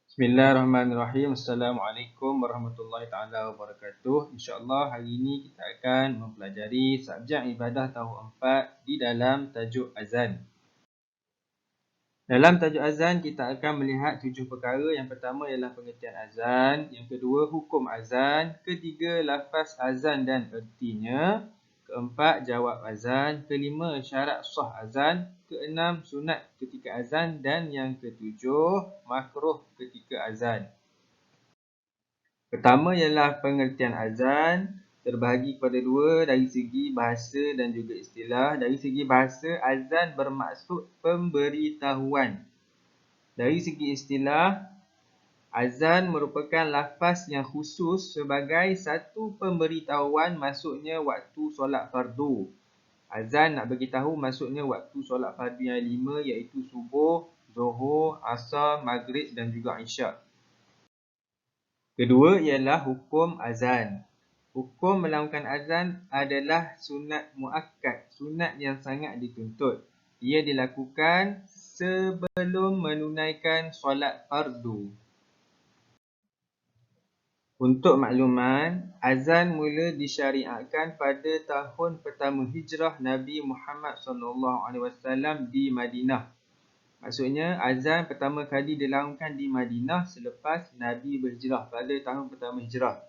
Bismillahirrahmanirrahim. Assalamualaikum warahmatullahi taala wabarakatuh. InsyaAllah hari ini kita akan mempelajari subjek ibadah tahun 4 di dalam tajuk azan. Dalam tajuk azan kita akan melihat 7 perkara. Yang pertama ialah pengertian azan, yang kedua hukum azan, ketiga lafaz azan dan ertinya, keempat jawab azan, kelima syarat sah azan, keenam sunat ketika azan dan yang ketujuh makruh ketika azan. Pertama ialah pengertian azan, terbahagi kepada dua dari segi bahasa dan juga istilah. Dari segi bahasa, azan bermaksud pemberitahuan. Dari segi istilah, azan merupakan lafaz yang khusus sebagai satu pemberitahuan masuknya waktu solat fardu. Azan nak beritahu masuknya waktu solat fardu yang 5 iaitu subuh, zuhur, asar, maghrib dan juga isyak. Kedua ialah hukum azan. Hukum melakukan azan adalah sunat muakkad, sunat yang sangat dituntut. Ia dilakukan sebelum menunaikan solat fardu. Untuk makluman, azan mula disyariatkan pada tahun pertama hijrah Nabi Muhammad SAW di Madinah. Maksudnya azan pertama kali dilakukan di Madinah selepas Nabi berhijrah pada tahun pertama hijrah.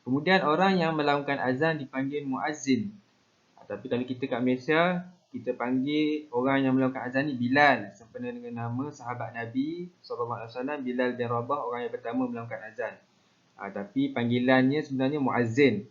Kemudian orang yang melakukan azan dipanggil muazzin. Tapi kalau kita kat Malaysia, kita panggil orang yang melakukan azan ni Bilal, sempena dengan nama sahabat Nabi SAW, Bilal bin Rabah, orang yang pertama melakukan azan. Tapi panggilannya sebenarnya muazzin.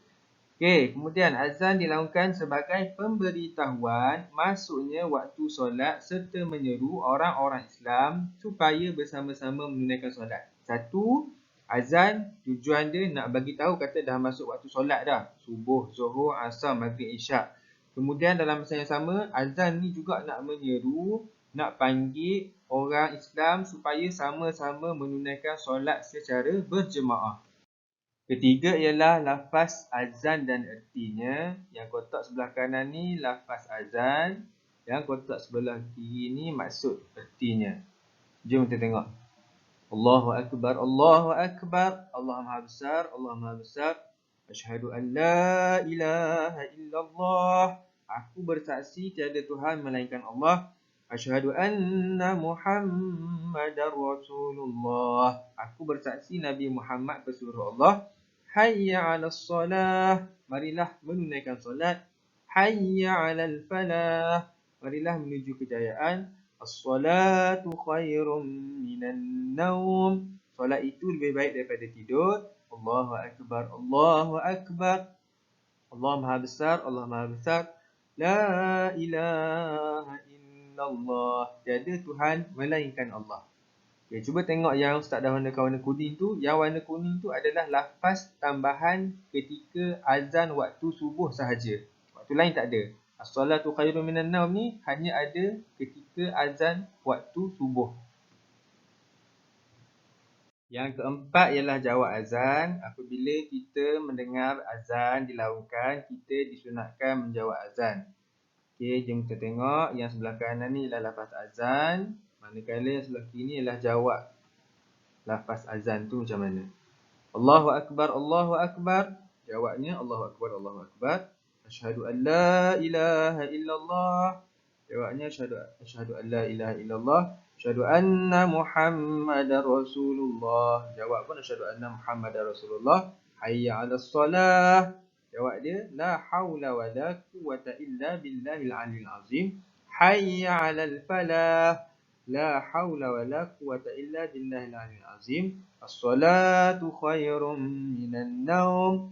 Okey, kemudian azan dilakukan sebagai pemberitahuan masuknya waktu solat serta menyeru orang-orang Islam supaya bersama-sama menunaikan solat. Satu, azan tujuan dia nak bagi tahu kata dah masuk waktu solat dah. Subuh, zuhur, asar, maghrib, isyak. Kemudian dalam masa yang sama, azan ni juga nak menyeru, nak panggil orang Islam supaya sama-sama menunaikan solat secara berjemaah. Ketiga ialah lafaz azan dan ertinya. Yang kotak sebelah kanan ni lafaz azan, yang kotak sebelah kiri ni maksud ertinya. Jom kita tengok. Allahu Akbar, Allahu Akbar, Allah Maha Besar, Allah Maha Besar. Asyhadu an la ilaha illallah. Aku bersaksi tiada Tuhan melainkan Allah. Asyhadu anna Muhammadar Rasulullah. Aku bersaksi Nabi Muhammad pesuruh Allah. Hayya 'alas solah. Marilah menunaikan solat. Hayya 'alal falah. Marilah menuju kejayaan. As-salatu khairum minan naum. Solat itu lebih baik daripada tidur. Allahu Akbar, Allahu Akbar. Allah Maha Besar, Allah Maha Besar. La ilaha illallah. Tiada Tuhan melainkan Allah. Okay, cuba tengok yang Ustaz dah warna kuning tu. Yang warna kuning tu adalah lafaz tambahan ketika azan waktu subuh sahaja. Waktu lain tak ada. As-salatu khairun minan naum ni hanya ada ketika azan waktu subuh. Yang keempat ialah jawab azan. Apabila kita mendengar azan dilakukan, kita disunatkan menjawab azan. Okey, jom kita tengok. Yang sebelah kanan ni ialah lafaz azan. Manakala yang sebelah kiri ni ialah jawab lafaz azan tu macam mana. Allahu Akbar, Allahu Akbar. Jawabnya Allahu Akbar, Allahu Akbar. Asyhadu an la ilaha illallah. Jawabnya asyhadu an la ilaha illallah. Asyhadu anna Muhammadar Rasulullah. Jawab pun asyhadu anna Muhammadar Rasulullah. Hayya 'alas solah. Jawab dia la haula wala quwwata illa billahil aliyil azim. Hayya 'alal falah. La haula wala quwwata illa billahil aliyil azim. As-salatu khairum minan naum.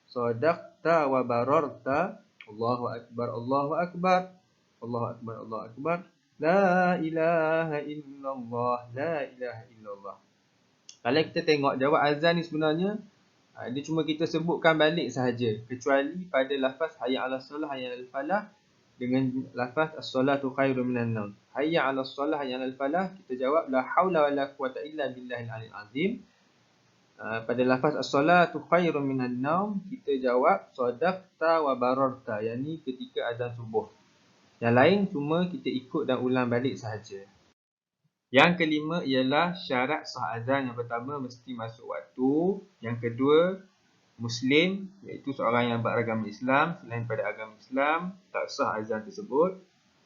Sadaqta wa bararta. Allahu Akbar, Allahu Akbar. Allahu Akbar, Allahu Akbar. La ilaha illallah, la ilaha illallah. Kalau kita tengok jawab azan ni sebenarnya dia cuma kita sebutkan balik sahaja, kecuali pada lafaz hayya 'alas solah, hayya 'alal falah dengan lafaz as-salatu khairum minan naum. Hayya 'alas solah, hayya 'alal falah, kita jawab la haula wala quwwata illa billahil aliyil azim. Pada lafaz as-salatu khairum minan naum, kita jawab sadaqta wa bararta, yakni ketika azan subuh. Yang lain cuma kita ikut dan ulang balik sahaja. Yang kelima ialah syarat sah azan. Yang pertama, mesti masuk waktu. Yang kedua, Muslim, iaitu seorang yang beragama Islam. Selain pada agama Islam, tak sah azan tersebut.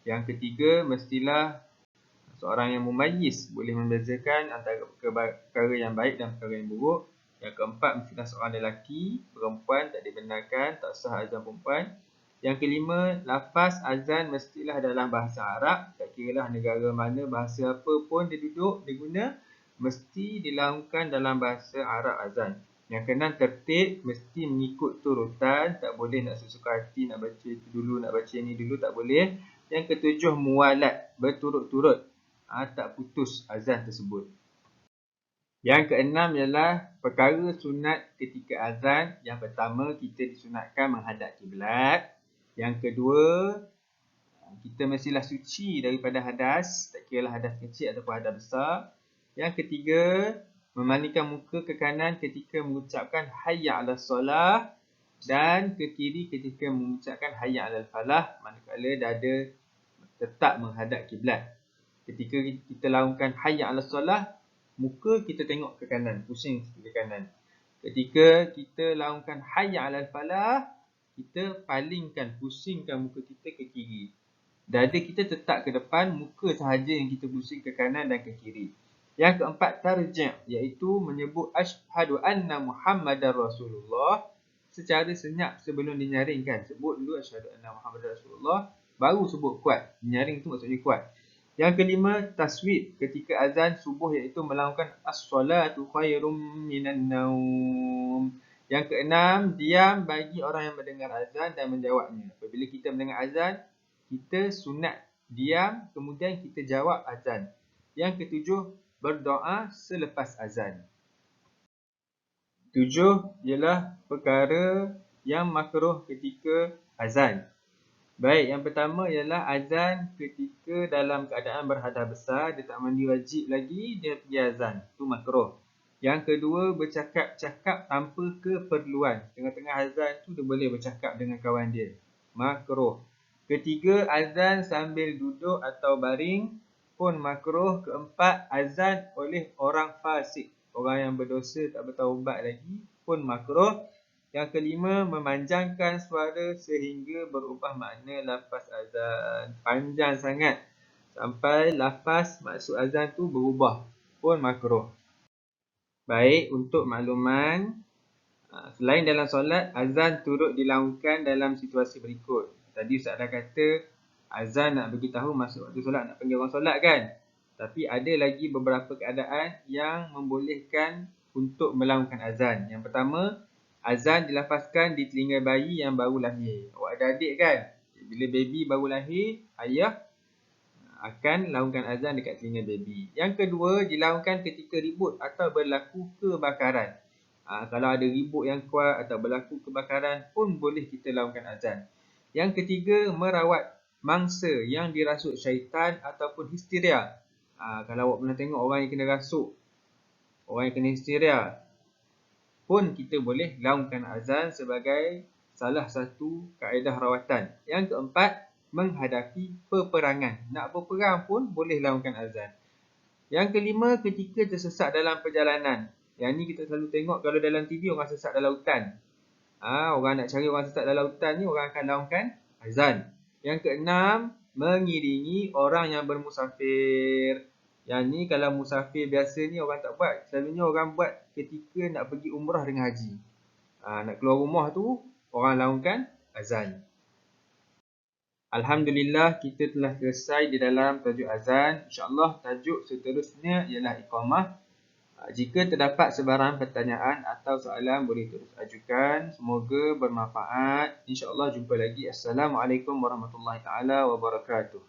Yang ketiga, mestilah seorang yang mumayyiz, boleh membezakan antara perkara yang baik dan perkara yang buruk. Yang keempat, mestilah seorang lelaki, perempuan tak dibenarkan, tak sah azan perempuan. Yang kelima, lafaz azan mestilah dalam bahasa Arab. Tak kiralah negara mana, bahasa apa pun dia duduk, dia guna, mesti dilaungkan dalam bahasa Arab azan. Yang keenam, tertib, mesti mengikut turutan. Tak boleh nak sesuka hati, nak baca itu dulu, nak baca ini dulu, tak boleh. Yang ketujuh, muwalat, berturut-turut. Tak putus azan tersebut. Yang keenam ialah perkara sunat ketika azan. Yang pertama, kita disunatkan menghadap kiblat. Yang kedua, kita mestilah suci daripada hadas, tak kiralah hadas kecil ataupun hadas besar. Yang ketiga, memalingkan muka ke kanan ketika mengucapkan hayya 'alas solah dan ke kiri ketika mengucapkan hayya 'alal falah, manakala dada tetap menghadap kiblat. Ketika kita laungkan hayya 'alas solah, muka kita tengok ke kanan, pusing ke kanan. Ketika kita laungkan hayya 'alal falah, kita palingkan, pusingkan muka kita ke kiri. Dada kita tetap ke depan, muka sahaja yang kita pusing ke kanan dan ke kiri. Yang keempat, tarji', iaitu menyebut asyhadu anna Muhammadar Rasulullah secara senyap sebelum dinyaringkan. Sebut dulu asyhadu anna Muhammadar Rasulullah, baru sebut kuat. Menyaring tu maksudnya kuat. Yang kelima, taswib ketika azan subuh, iaitu melaungkan as-salatu khairum minan naum. Yang keenam, diam bagi orang yang mendengar azan dan menjawabnya. Apabila kita mendengar azan, kita sunat diam, kemudian kita jawab azan. Yang ketujuh, berdoa selepas azan. 7 ialah perkara yang makruh ketika azan. Baik, yang pertama ialah azan ketika dalam keadaan berhadas besar, dia tak mandi wajib lagi, dia pergi azan. Itu makruh. Yang kedua, bercakap-cakap tanpa keperluan. Tengah-tengah azan tu dia boleh bercakap dengan kawan dia. Makruh. Ketiga, azan sambil duduk atau baring pun makruh. Keempat, azan oleh orang fasik, orang yang berdosa tak bertaubat lagi, pun makruh. Yang kelima, memanjangkan suara sehingga berubah makna lafaz azan. Panjang sangat sampai lafaz maksud azan tu berubah, pun makruh. Baik, untuk makluman, selain dalam solat, azan turut dilaungkan dalam situasi berikut. Tadi Ustaz dah kata azan nak beritahu masuk waktu solat, nak panggil orang solat kan. Tapi ada lagi beberapa keadaan yang membolehkan untuk melaungkan azan. Yang pertama, azan dilafazkan di telinga bayi yang baru lahir. Awak ada adik kan? Bila baby baru lahir, ayah akan laungkan azan dekat telinga baby. Yang kedua, dilaungkan ketika ribut atau berlaku kebakaran. Kalau ada ribut yang kuat atau berlaku kebakaran pun boleh kita laungkan azan. Yang ketiga, merawat mangsa yang dirasuk syaitan ataupun histeria. Kalau awak pernah tengok orang yang kena rasuk, orang yang kena histeria, pun kita boleh laungkan azan sebagai salah satu kaedah rawatan. Yang keempat, menghadapi peperangan. Nak berperang pun boleh laungkan azan. Yang kelima, ketika tersesat dalam perjalanan. Yang ni kita selalu tengok kalau dalam TV orang sesat dalam hutan. Orang nak cari orang sesat dalam hutan ni, orang akan laungkan azan. Yang keenam, mengiringi orang yang bermusafir. Yang ni kalau musafir biasa ni orang tak buat. Selalunya orang buat ketika nak pergi umrah dengan haji. Nak keluar rumah tu, orang laungkan azan. Alhamdulillah, kita telah selesai di dalam tajuk azan. InsyaAllah tajuk seterusnya ialah iqamah. Jika terdapat sebarang pertanyaan atau soalan, boleh terus ajukan. Semoga bermanfaat. InsyaAllah jumpa lagi. Assalamualaikum warahmatullahi taala wabarakatuh.